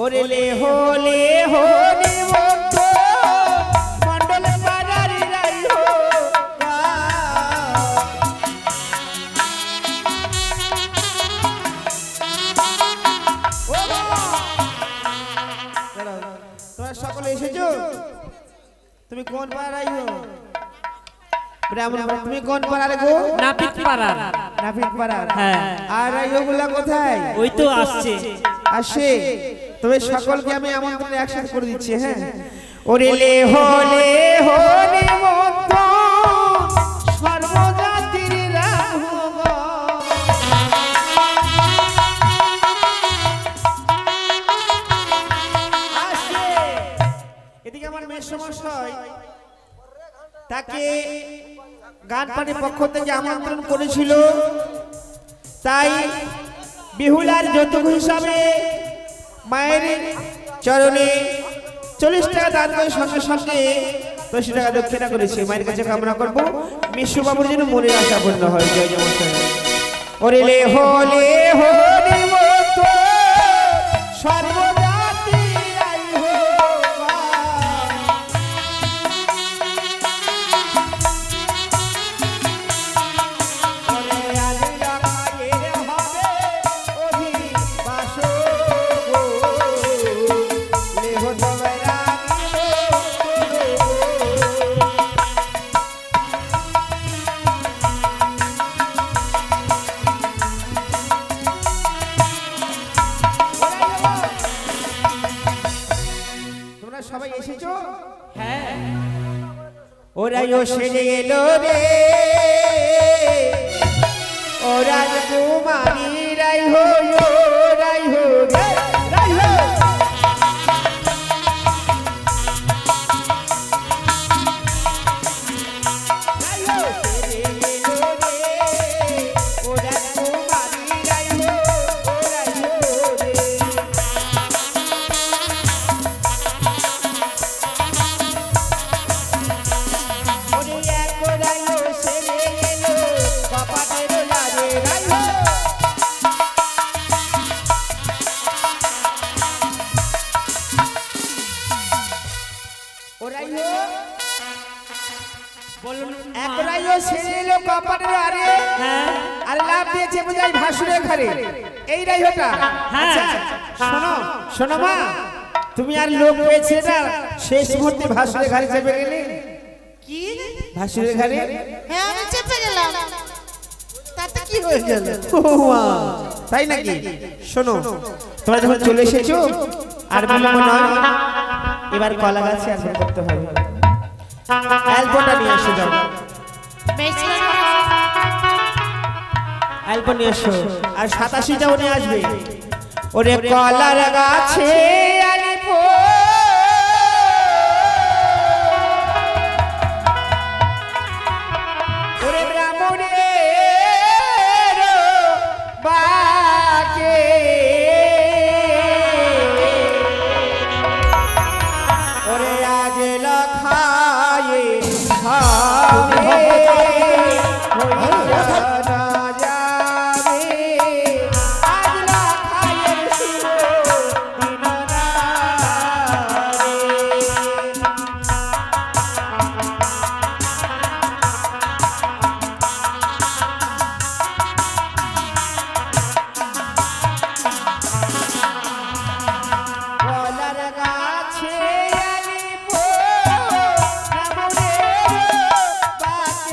ওরে লে হলে হলে বন্ধ মন্ডল পাড়ারি রাই হো তোমরা সকলে এসেছো তুমি কোন পাড়াই হো ব্রাহ্মণ তুমি কোন পাড়ার গো নাপিত পাড়ার নাপিত পাড়ার হ্যাঁ আর এইগুলা কোথায় ওই তো আসছে আসে তবে সকলকে আমি আমন্ত্রণ একসাথে করে দিচ্ছি হ্যাঁ ওরে লে হলে হলে মত সর্বজাতির রাঘব আসে এদিকে আমার মেয়ে সমস্যায় তাকে গান পানির পক্ষ থেকে আমন্ত্রণ করেছিল তাই বিহুলার যৌতুক হিসাবে মায়ের চরণে 40 টাকা দান করে সঙ্গে সঙ্গে 80 টাকা দক্ষিণা করেছে মায়ের কাছে কামনা করব মিশু বাবুর যেন মনের আশা পূর্ণ হয় জয় জয় মশাই ওরে লে হলে হলে মতো সর্বজাতি রাই হো সবাই এসেছো হ্যাঁ ওরাই ও সেরে এলো রে ও রাজকুমারী রাই হো রাই হো রাই হো শোনো মা তুমি আর লোক পেয়েছে না শেষ মুহূর্তে ভাসুরের ঘাড়ে চেপে গেলে কি ভাসুরের ঘাড়ে হ্যাঁ আমি চেপে গেলাম তাতে কি হয়ে গেল তাই নাকি শোনো তোমরা যখন চলে এসেছো আর বিলম্ব নয় এবার কলা গাছে আসন করতে হবে অ্যালবামটা নিয়ে এসো যাও অ্যালবাম নিয়ে এসো আর 87টাও নিয়ে আসবে ওরে কলার গাছে আলিপো ওরে ব্রাহ্মণের বাকে ওরে আজ লখায়ে হবে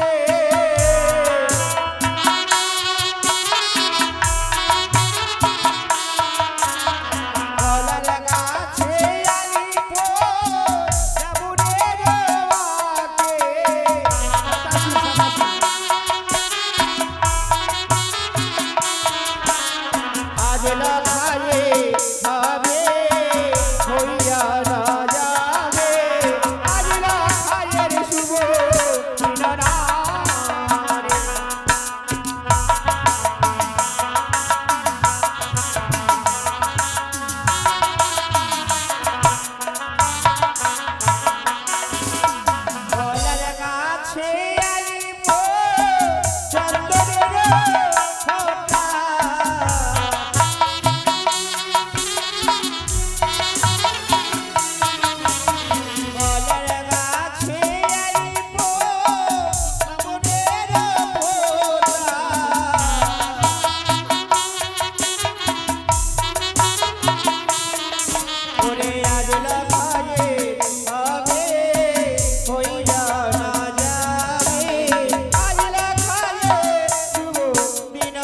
Yeah. আইলা খায়ে হবে হইয়া না যাবে আইলা খায়ে শুভ দিন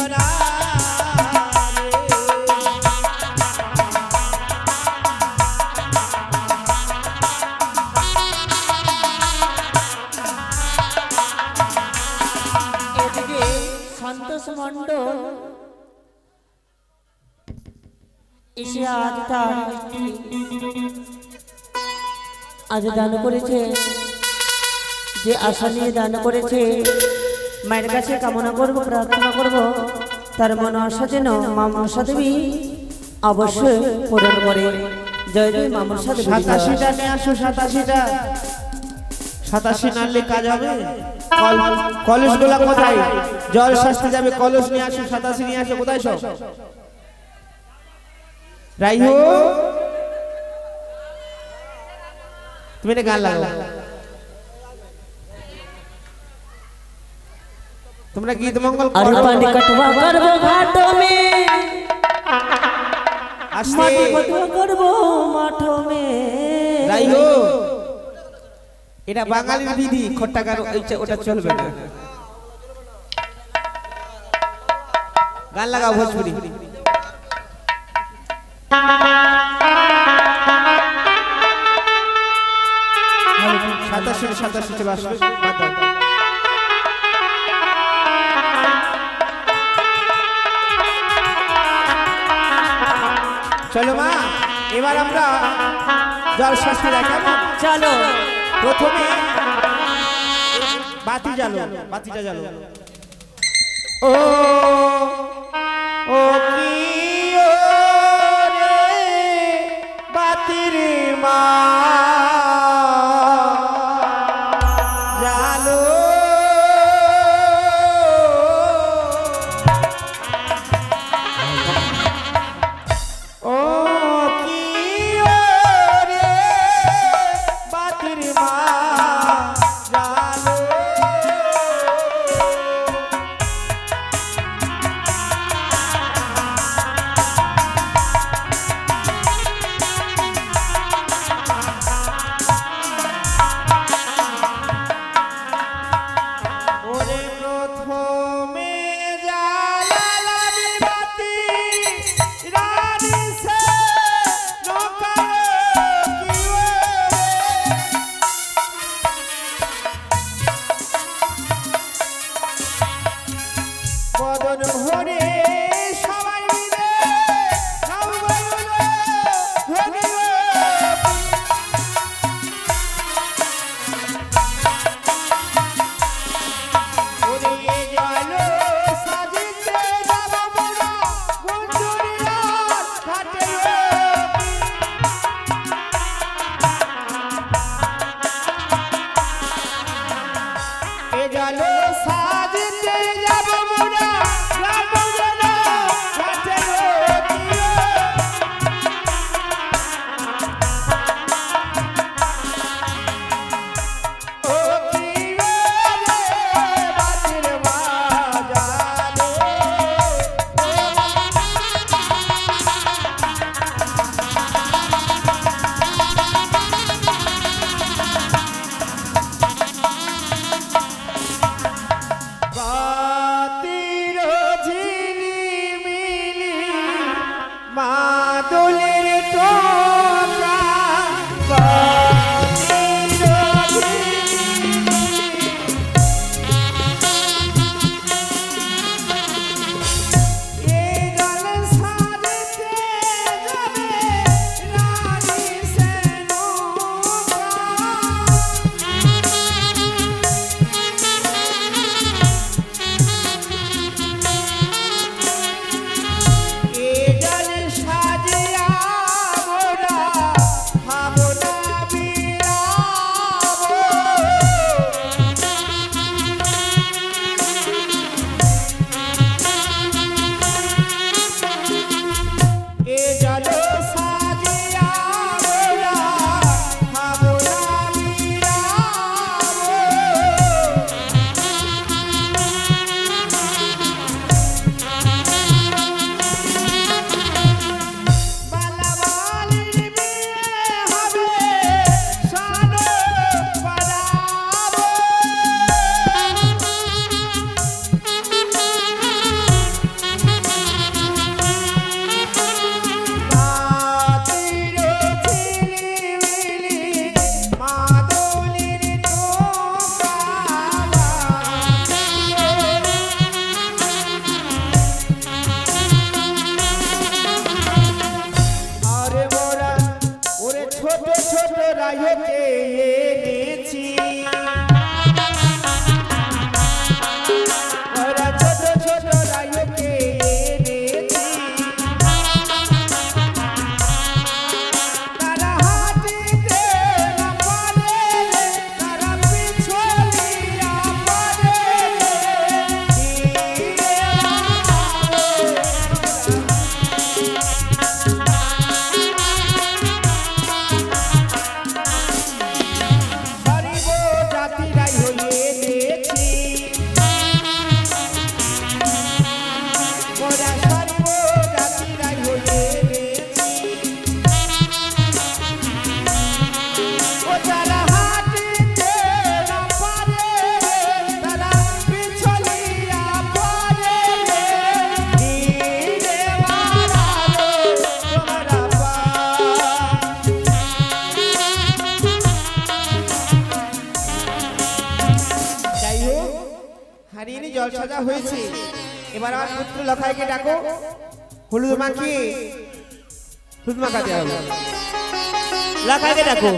এদিকে সন্তোষ মণ্ডল এসে আজ তার আজ দান করেছে, যে আশা নিয়ে দান করেছে মায়ের কাছে কামনা করব, প্রার্থনা করব তার মন আশা যেন মা মনসা দেবী অবশ্যই পূরণ করে। জয় জয় মা মনসা দেবী। 87টা নিয়ে আসো, 87টা। 87 নালে কাজ হবে। কলস গুলা কোথায়? জল শাস্তি যাবে, কলস নিয়ে আসো, 87 নিয়ে আসো। কোথায় সব? রাইহো তুমি একটা গান লাগাও। তোমরা গীত মঙ্গল अरे করো। पानी कटवा करबो घाटो में, আসতে माटी कटवा करबो माठो में। রাইহো এটা বাঙালির বিধি, খট্টা গান ওটা চলবে না। গান লাগাও ভোজপুরি। 87 চলে আসবে। চলো মা, এবার আমরা জল শাস্তি দেখাবো। चलो প্রথমে বাতি জ্বালো, বাতিটা জ্বালো। ও ও কি ও রে বাতির মা জ্বালো ও কি ও রে বাতির মা জ্বালো ছোট ছোট রায়কে এনেছি ওরা ছোট ছোট রায়কে এনেছি তারা হাঁটিতে না পারে তারা পিছলিয়া পারে জল সাজা হয়েছে এবার আমার পুত্র লখাইকে ডাকো হলুদ মাখিয়ে হলুদ মাখাতে হবে লখাইকে ডাকো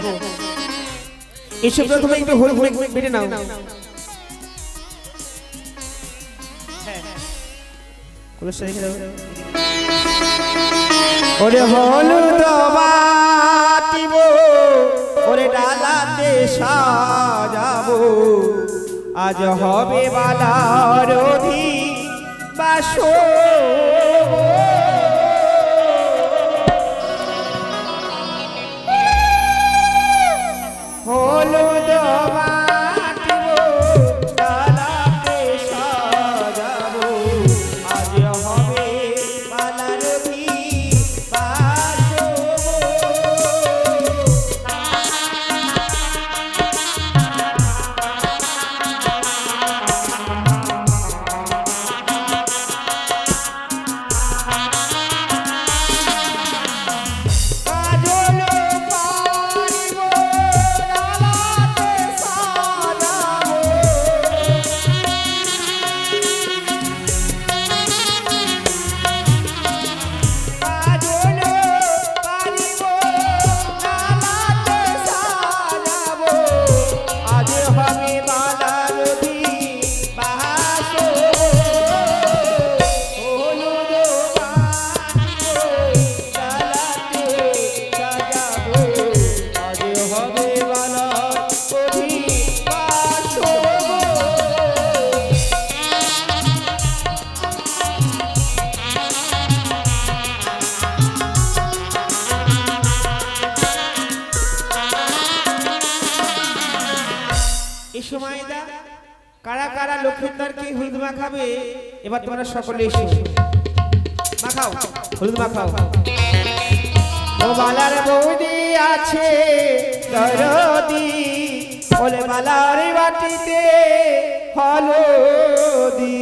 এসব প্রথমে একটু হলুদ বেটে নাও ওরে হলুদ বাটিব ওরে ডালাতে সাজাবো আজ হবে বালার অধিবাসো হলুদ বাটিব ডালাতে সাজাবো আজ হবে বালার অধিবাসো কারা কারা লক্ষ্মীদারকে হলুদ মাখাবে এবার তোমরা সকলে এসো মাখাও হলুদ মাখাও ও বালার বৌদি আছে দরদি ওলে বালার বাটিতে হলদি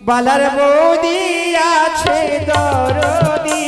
বালার বৌদি আছে দরদি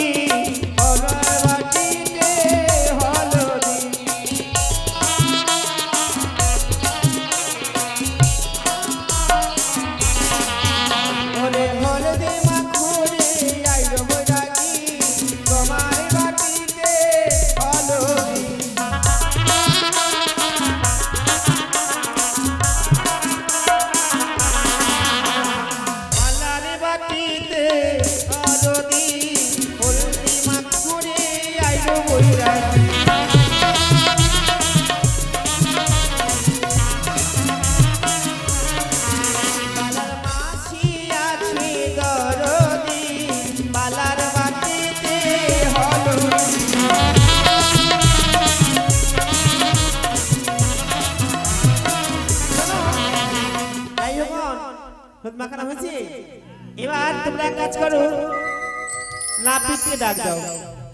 মাখানো হয়েছে এবার তোমরা এক কাজ করো নাপিতকে ডাক দাও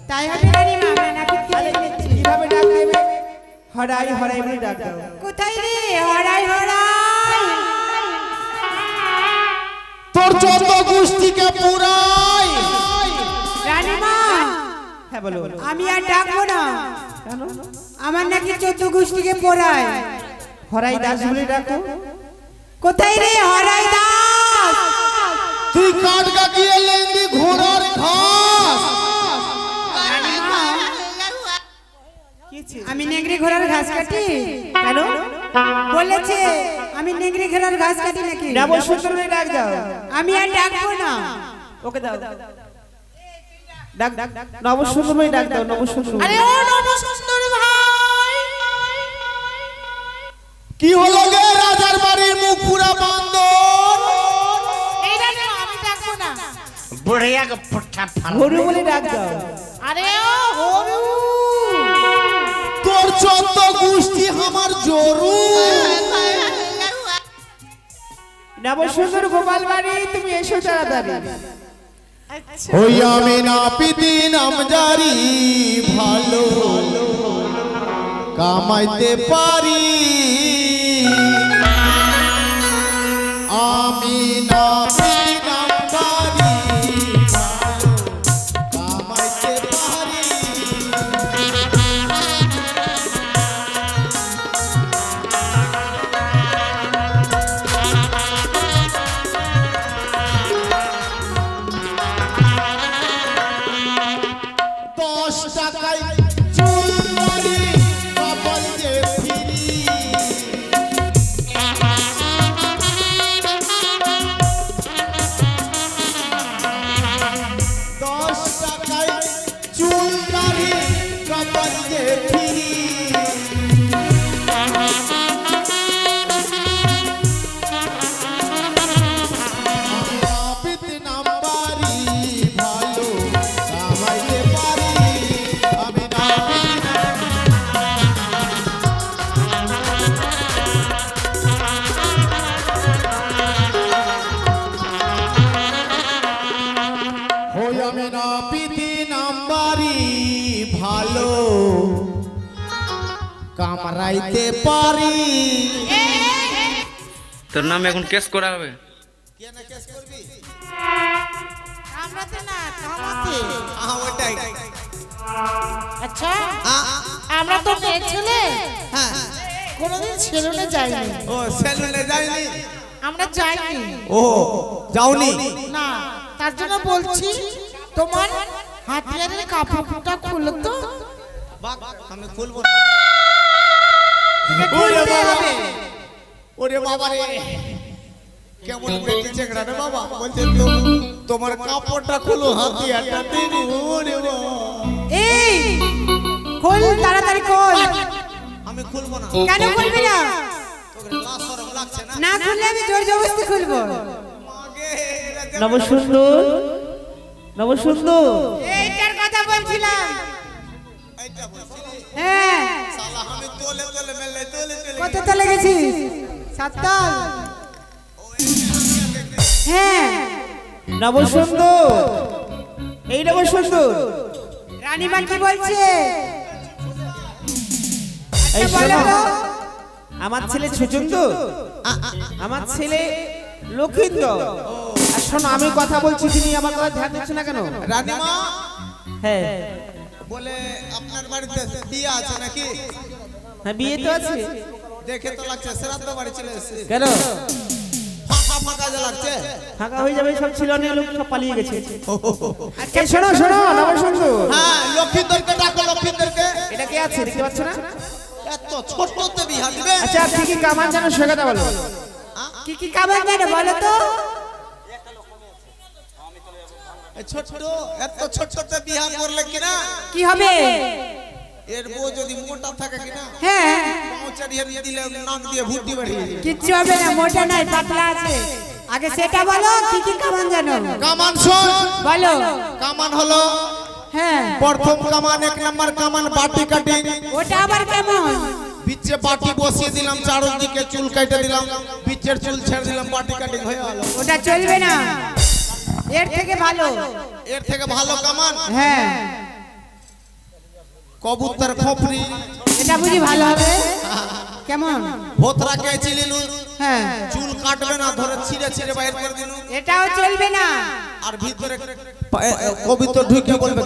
তাই হবে রানী মা আমরা নাপিতকে ডেকেছি কিভাবে ডাক দেবে হরাই হরাই বলে ডাক দাও কোথায় রে হরাই হরাই তোর যত গোষ্ঠীকে পুরাই রানী মা হ্যাঁ বলো আমি আর ডাকবো না কেন আমার নাকি 14 গোষ্ঠীকে পড়ায় হরাই দাস বলে ডাকো কোথায় রে হরাই দাস তুই কাট কাটিয়ে লেন্দি ঘোড়ার ঘাস ঘাস কাটি? কেন? বলেছে আমি নেংরি ঘেরার ঘাস কাটি নাকি? নব সুন্দরী ডাক দাও। আমি আর ডাকবো না। ওকে দাও। ডাক নব সুন্দরী ডাক দাও, নব সুন্দরী। আরে ও নব সুন্দর ভাই, কি হলো গে রাজার বাড়ির মুখ পুরা বন্ধ? এই না না, আমি ডাকবো না। বুড়িয়া কে পুঠা ফাল হরু বলে ডাক দাও। আরে ও হরু, তোর চত গোষ্ঠী আমার জরু। নব সুন্দর গোপাল বাড়ি, তুমি এসো তাড়াতাড়ি। ওই আমি না পিতি নাম জারি, ভালো কামাইতে পারি। আমি না পিতি নাম জারি, ভালো কামাইতে পারি। টাকায় চুল দাড়ি কপাল যে ফিরি। 10 টাকায় চুল দাড়ি কপাল যে ফিরি। নাপিত নাম্বারি, ভালো কামাইতে পারি। আমি নাপিত হই, আমি নাপিত নাম্বারি, ভালো কামড়াইতে পারি। তোর নামে এখন কেস করা হবে। কেন কেস করবি? কামড়াতে না, কামাতে। ওটাই। আচ্ছা, আমরা তো মেয়ে ছেলে, কোনোদিন সেলুনে যাইনি। ও সেলুনে যাইনি? আমরা যাইনি। ও যাওনি? না, তার জন্য বলছি তোমার হাতিয়ারের কাপড়টা খুলো তো। আমি খুলবো না। ওরে বাবা, ওরে বাবা রে, কেমন বেটি চেকড়া রে বাবা। বলছে তোমার কাপড়টা খুলো, হাতিয়ারটা দিন। ওরে বাবা, এই খোল তাড়াতাড়ি খোল। আমি খুলবো না। কেন খুলবি না? তোকে লাজ শরম লাগছে না? না খুললে আমি জোর জবরদস্তি খুলবো। মাগে নব সুন্দর, নব সুন্দর। এইটার কথা বলছিলাম। এইটা বলছিলি? হ্যাঁ, শালা আমি তোলে তোলে মেলে তোলে তোলে। কত তলে গেছিস? 7 তল। হ্যাঁ, নব সুন্দর, এই নব সুন্দর। রানীমা কি বলছে? এই আচ্ছা, বলো শোনো, তো। আমার ছেলে ছুচুন্দ, আমার ছেলে লক্ষিন্দর। আর শোনো, আমি কথা বলছি, তুমি আমার কথা ধ্যান দিচ্ছ না কেন? রানীমা হ্যাঁ বলে আপনার বাড়িতে বিয়ে আছে নাকি? হ্যাঁ, বিয়ে তো আছে। দেখে তো লাগছে শ্রাদ্ধ বাড়ি চলে এসেছে। কেন? ফাঁকা ফাঁকা যা লাগছে। ফাঁকা হয়ে যাবে, সব ছিল না, লোক সব পালিয়ে গেছে। আচ্ছা শোনো শোনো, নব সুন্দর, হ্যাঁ, লক্ষ্মীদেরকে ডাকো, লক্ষ্মীদেরকে। এটা কে আছে দেখতে পাচ্ছ না? এত ছোটতে বিয়া দিবে? আচ্ছা কি কি কামান জানো সে কথা বলো। কি কি কামান জানো বলো তো? এই ছোট, এত ছোটতে বিয়া করলে কিনা কি হবে? এর বউ যদি মোটা থাকে কিনা, হ্যাঁ, পাঁও চাড়িয়ে দিলে নাক দিয়ে ভুটি বাড়িয়ে যাবে। কিচ্ছু হবে না, মোটা নাই, পাতলা আছে। আগে সেটা বলো, কি কি কামান জানো কামান শোন, বলো। কামান হলো হ্যাঁ, প্রথম কামান, 1 নম্বর কামান বাটি কাটিং। ওটা আবার কেমন? বিচে বাটি বসিয়ে দিলাম, চারদিকে চুল কেটে দিলাম, বিচের চুল ছেড়ে দিলাম, বাটি কাটিং হয়ে গেল। ওটা চলবে না, এর থেকে ভালো। এর থেকে ভালো কামান হ্যাঁ, কবুতর খোপরি। এটা বুঝি ভালো হবে। কেমন? ভোতরা কে চিলিনু, হ্যাঁ, চুল কাটবে না, ধরে ছিঁড়ে ছিঁড়ে বাইর করে দিনু। এটাও চলবে না, আর ভিতরে কবুতর ঢুকে বলবে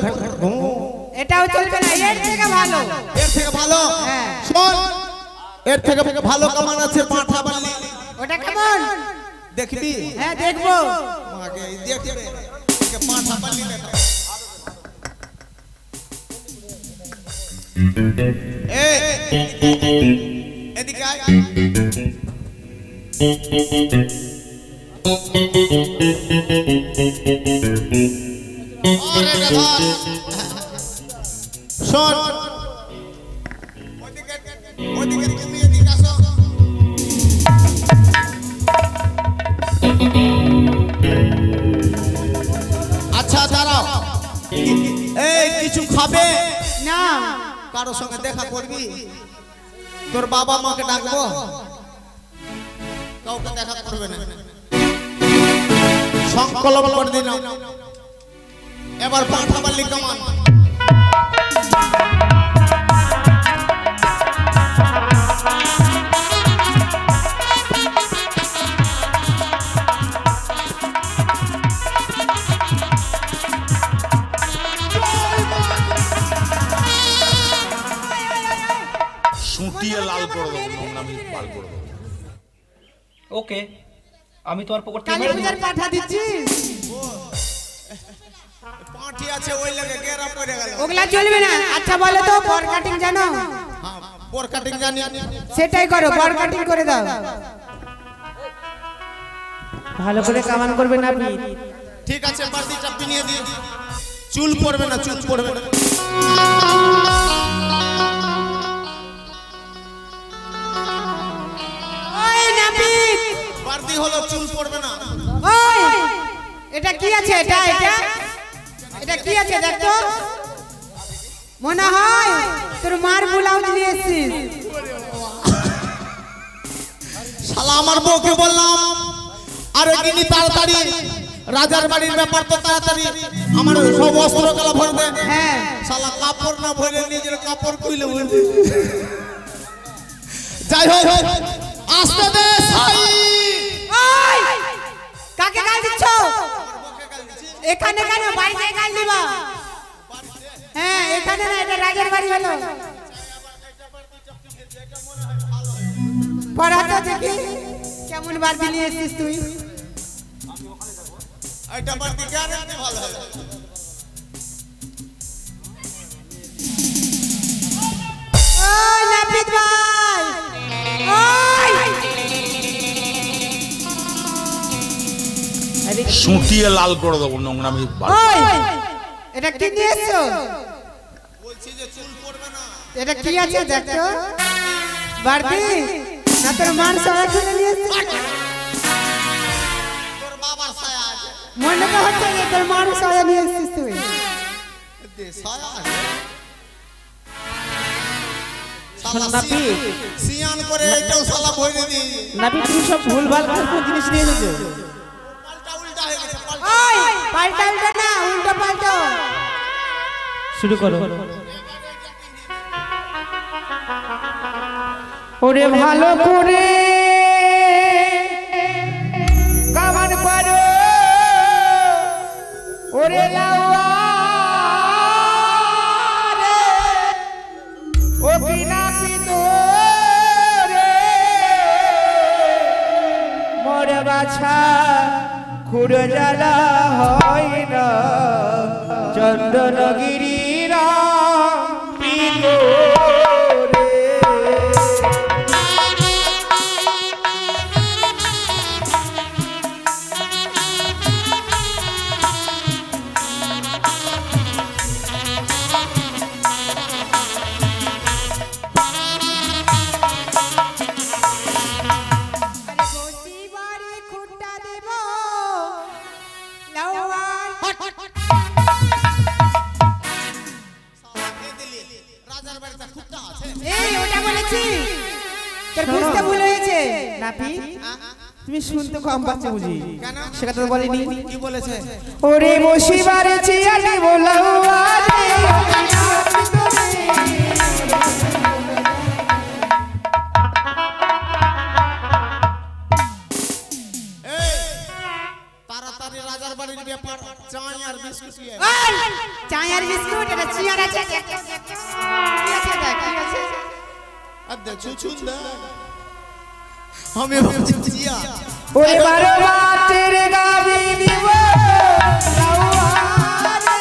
এটাও চলবে না। এর থেকে ভালো। এর থেকে ভালো হ্যাঁ। শোন, এর থেকে ভালো কামান আছে পাঁঠা বালি। ওটা কেমন? দেখবি? হ্যাঁ, দেখবো। আগে দেখবে, একে পাঁঠা বালি দেখা। এ এদিকে আয়। আরে ধর শোন ওদিকে তুমি এদিকে আসো। আচ্ছা দাঁড়াও, এই কিছু খাবে না কারোর সঙ্গে দেখা করবি? তোর বাবা মাকে ডাকবো? কাউকে দেখা করবে না, সংকল্প করে দিলাম। এবার পাঠা বালি কামান। সুটিয়ে লাল করে দেবো, নোংরামি লাল করে দেবো। ওকে, আমি তোমার পকেট থেকে কালী পূজার পাঠা দিচ্ছি। পাঁঠি আছে ওই লাগে গেরা পড়ে গেল। ওগুলা চলবে না। আচ্ছা বলো তো বর কাটিং জানো? হ্যাঁ, বর কাটিং জানি। সেটাই করো, বর কাটিং করে দাও। ভালো করে কামান করবে নাপিত। ঠিক আছে, বাড়িটা পিনিয়ে দিয়ে চুল পড়বে না, চুল পড়বে না। ওই নাপিত, বাড়তি হলো চুল পড়বে না। ওই এটা কি আছে? এটা এটা এটা কি আছে দেখ তো। মনে হয় তোর মার ব্লাউজ নিয়ে এসেছিস। শালা আমার বউকে বললাম আরে কিনি তাড়াতাড়ি, রাজার বাড়ির ব্যাপার তো তাড়াতাড়ি, আমার সব অস্ত্র কালা ভরে দে। হ্যাঁ শালা কাপড় না ভরে নিজের কাপড় খুলে বলছে। যাই হোক আসতে দে সাই। ওই কাকে গাল দিচ্ছ? এখানে কেন? বাইরে গাল দিবা? হ্যাঁ এখানে না, এটা রাজার বাড়ি হলো। পড়াটা দেখি কেমন বাড়ি নিয়ে এসেছিস তুই। এটা বাড়তি গ্যারান্টি ভালো হবে। ওই নাপিত ভাই, ওই সুটিয়ে লাল করে দেবো, নোংরামি লাল। ওই এটা কি নিয়ে এসছো? বলছি যে চুল পড়বে না। এটা কি আছে দেখ তো। বাড়তি না তোর মার সায়া খুলে নিয়ে এসছিস? তোর বাবার ছায়া আছে। মনে তো হচ্ছে যে তোর মার সায়া নিয়ে এসছিস তুই। দে ছায়া আছে। শালা নাপিত, সিয়ান করে এটাও শালা ভরে দি। নাপিত তুমি সব ভুলভাল জিনিস নিয়ে এসেছো। পাল্টা উল্টা হয়ে গেছে, পাল্টা। ওই পাল্টা উল্টা না, উল্টো পাল্টো। শুরু করো। ওরে ভালো করে কামান করো, ওরে লাউয়া রে, ও বিনা পিতো রে, মোরে বাছা খুড়ো জ্বালা হয় না, চন্দনগিরির পিতো রে। বাড়ি খুঁটা দেব লাউয়ার। রাজার বাড়িতে খুঁটা আছে। এই ওটা বলেছি, তোর বুঝতে ভুল হয়েছে। নাপিত তুমি শুনতে কম পাচ্ছ বুঝি? কেন? সেটা তো বলিনি। কি বলেছে? ওরে বসিবারে চিয়ালি বলাওয়া রে, তাড়াতাড়ি রাজার বাড়ির ব্যাপার, চাই আর বিস্কুট নিয়ে আয়। ওই চাই আর বিস্কুট, এটা চিয়ার আছে। কি আছে দেখ, কি আছে? আর দে ছুছু দে। আমি ভাবছি চিয়া। ওরে বারো রাতের গাবি দিব লাউয়া রে।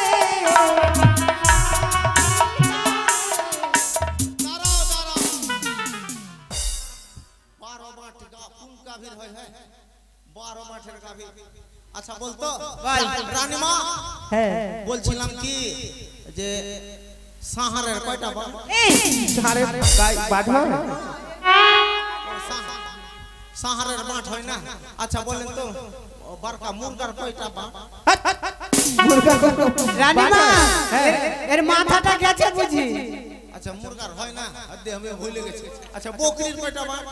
দাঁড়াও দাঁড়াও। হ্যাঁ বলছিলাম কি যে সাহারের কয়টা বাট? সাহারের বাট হয়? সাহারের বাট হয় না? আচ্ছা বলেন তো বারকা মুরগার কয়টা বাট? রানীমা এর মাথাটা গেছে বুঝি। আচ্ছা মুরগার হয় না? আমি ভুলে গেছি। আচ্ছা বকরির কয়টা বাট?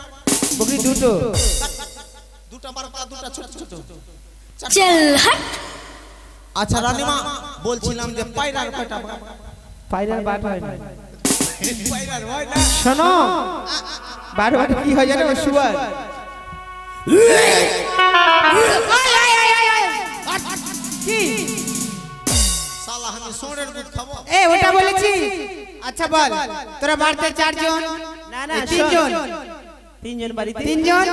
বকরি দুটো। দুটা বারকা, দুটা ছোট ছোট। চল হট। আচ্ছা রানীমা বলছিলাম যে পায়রার কয়টা বাট? পায়রার বাট হয় না। পায়রার হয় না? শোনো, বাট কি হয় জানো? শুয়ার। কি শালা আমি সোরের দুধ খাবো? ওটা বলেছি। আচ্ছা বল, তোরা বাড়িতে 4 জন? না না, 3 জন। 3 জন বাড়িতে। 3 জন?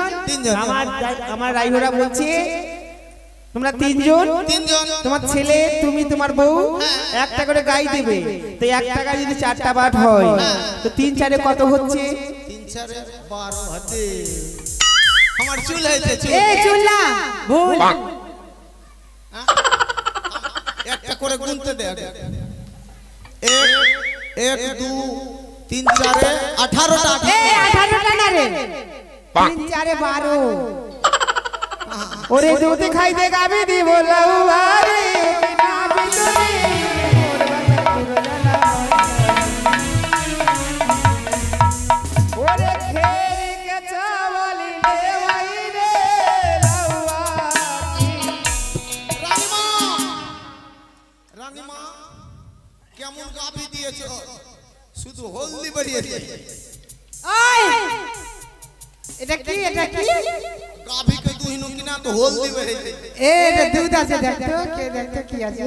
আমার রাইহরা বলছে তোমরা 3 জন, তোমার ছেলে, তুমি, তোমার বউ একটা করে গাই দেবে। তো একটা গাই যদি 4টা বাট হয় তো 3 4 কত হচ্ছে? 3 4 12 হতে আমার চুল হয়েছে। চুল না, ভুল। একটা করে গুনতে দে। 1 2 3 4 18টা। 18টা না রে, 3 4 12। ওরে দুধ খাইতে গাবি দিব লাউয়ারে না বিতুরি ওরে খেরি কে চাওয়ালি দেওয়াই রে লাউয়ারি। রানীমা কেমন গাবি দিয়েছো? শুধু হলদি বেরিয়েছে। এটা কি? গাভিকে দুহিনু কিনা তো হলদি বেরিয়েছে। এটা দুধ আছে, দেখতো দেখতো কি আছে।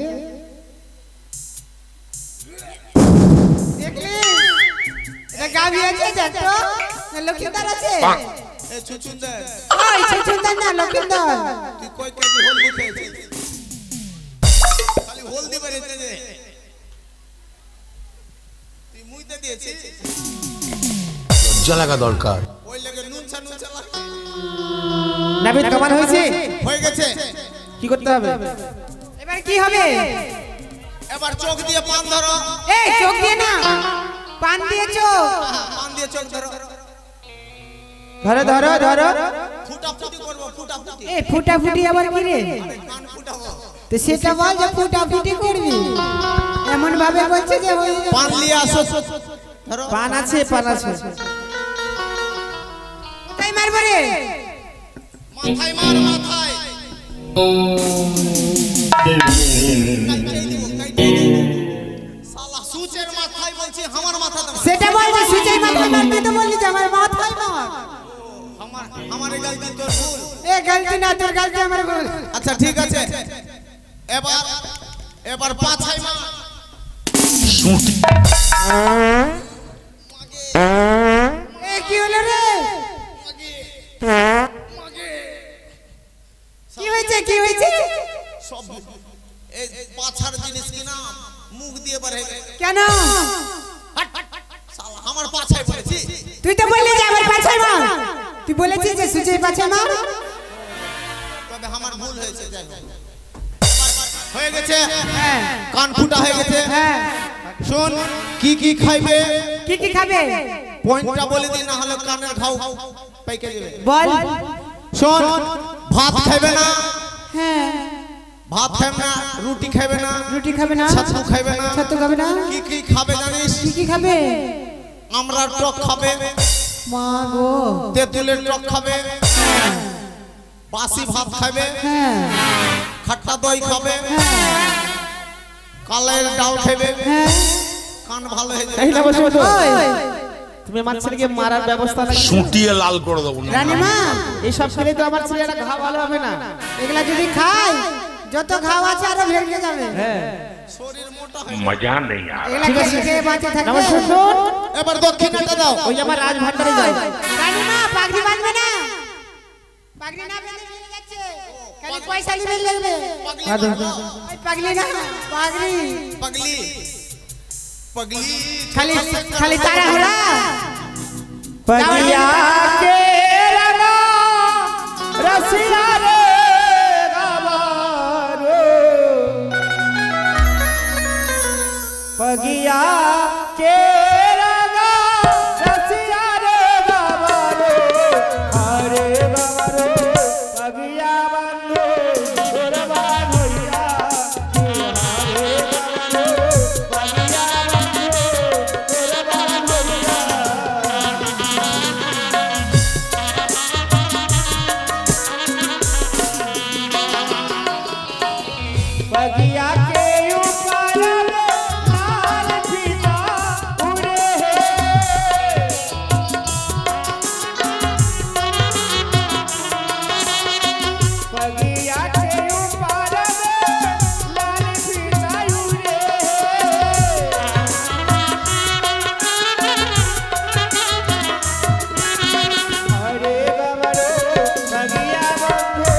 দেখলি এটা গাভী আছে, দেখতো লক্ষ্মীদার আছে। ছুচুন্দর ছুচুন্দর না, লক্ষ্মীদার। তুই কয় কেজি হলদি খেয়েছিস? খালি হলদি বেরিয়েছে যে তুই মুইতে দিয়েছিস। লজ্জা লাগা দরকার। ওই লাগে নুনছা নুনছা লাগে। নাবিদ কেমন হয়েছে? হয়ে গেছে। কি করতে হবে এবার? কি হবে? এবার চোখ দিয়ে পান ধরো। চোখ দিয়ে না, পান দিয়ে চোখ। পান দিয়ে চোখ ধরো। ধরো ধরো ধরো। ফুটাফুটি করব, ফুটাফুটি। ফুটাফুটি আবার কি রে? কান ফুটাবো। তো সেটা বল যে ফুটাফুটি করবি। এমন ভাবে বলছে যে পান নিয়ে আসো। ধরো। পান আছে, পান আছে। কোথায় মারবো রে? মাথায় মার, মাথায়। শালা সুচের মাথায় বলছি, আমার মাথা দাও। সেটা বল যে সুচের মাথায় মারতে, তো বললি যে আমার মাথায় মার। আমার গলতি তোর ভুল। গলতি না, তোর গলতি আমার ভুল। আচ্ছা ঠিক আছে, এবার পাছায় মার। কি হলো রে? কি হয়েছে? কি হয়েছে? সব এই পাছার জিনিস কিনা মুখ দিয়ে বের হয়ে গেছে। কেন? শালা আমার পাছায় পড়েছি। তুই তো বললি যে আমার পাছায় মার। তুই বলেছিস যে সুচের পাছায় মার। তবে আমার ভুল হয়েছে। যাই হোক, হয়ে গেছে। কান ফুটা হয়ে গেছে। শোন, কি কি খাইবে? কি কি খাবে? পয়েন্টটা বলে দিন, না হলে কানের ঘাও পাইকে যাবে। বল। শোন, ভাত খাইবে না। হ্যাঁ। ভাত খাইবে না, রুটি খাইবে না, রুটি খাবে না, ছাতু খাইবে না। ছাতু খাবে না। কি কি খাবে জানিস? কি কি খাবে? আমরা টক খাবে। মা গো। তেঁতুলের টক খাবে। বাসি ভাত খাবে। হ্যাঁ। খাট্টা দই খাবে। হ্যাঁ। কালের ডাল খাবে। হ্যাঁ। কান ভালো হয়ে এই না যাবে। বসে বসে। তুমি আমার ছেলেকে মারার ব্যবস্থা নাকি? সুটিয়ে লাল করে দেবো না। রানীমা, এইসব খেলে তো আমার ছেলেটা ঘা ভালো হবে না। এগুলা যদি খাই, যত ঘাও আছে আরো ভেঙে যাবে। হ্যাঁ, শরীর মোটা হয়ে মজা নেই আর। এগুলা খেয়ে বাঁচে থাকবে। নমস্কার। এবার দক্ষিণাটা দাও। ওই আমার রাজভান্ডারে যাই। রানীমা, পাগড়ি বাঁধবে না। পাগড়ি না বেঁধে চলে যাচ্ছে। খালি পয়সা নিবে লাগবে। ওই পাগড়ি না, পাগড়ি। पगली पगली खाली खाली तारा होला पगिया के रना रसिया रे गवारो पगिया के रगा रसिया रे बाबा रे अरे बाबा रे पगिया बंधु कुर्बान होइया हरे बाबा रे पगिया बंधु कुर्बान होइया पगिया के ऊपर लाल फीता उड़े पगिया के ऊपर लाल फीता उड़े अरे बाबा रे पगिया बंधु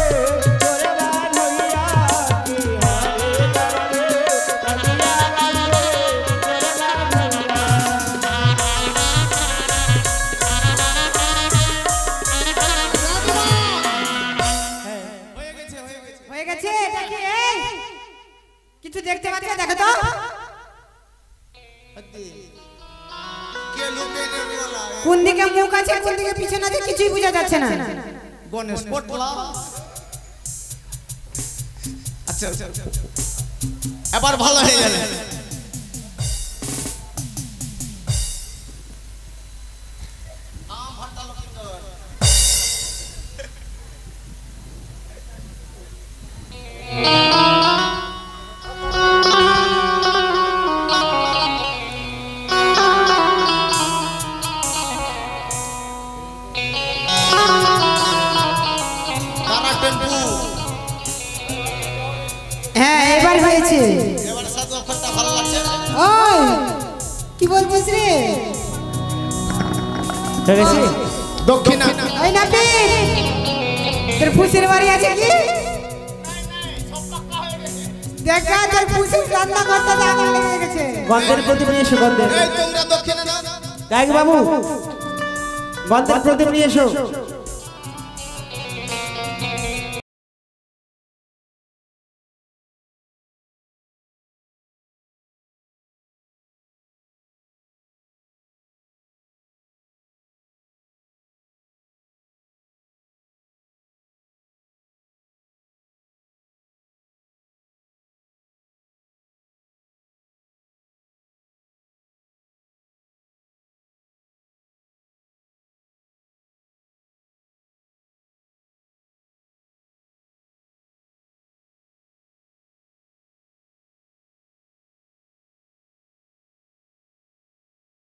कुर्बान होइया कि हरे बाबा रे पगिया बंधु कुर्बान होइया হয়ে গেছে এটা কি এই কিছু দেখতে পাচ্ছ দেখো তো কে লুকে নেবে वाला কোন দিকে মুখ আছে কোন দিকে পিছন আছে কিছুই বোঝা যাচ্ছে না গণেশ পটলা আচ্ছা এবার ভালো হয়ে গেল তারা টেম্পু হ্যাঁ এবার হয়েছে এবার সাথে অফারটা ভালো লাগছে ওই কি বলছিস রে হয়ে গেছে দক্ষিণা ওই নাপি তোর ফুসির বাড়ি আছে কি দেখা তোর ফুসির রান্না করতে আগুন লেগে গেছে গন্ধের প্রদীপ নিয়ে এসো গন্ধের এই তোমরা দক্ষিণা না গায়ক বাবু গন্ধের প্রদীপ নিয়ে এসো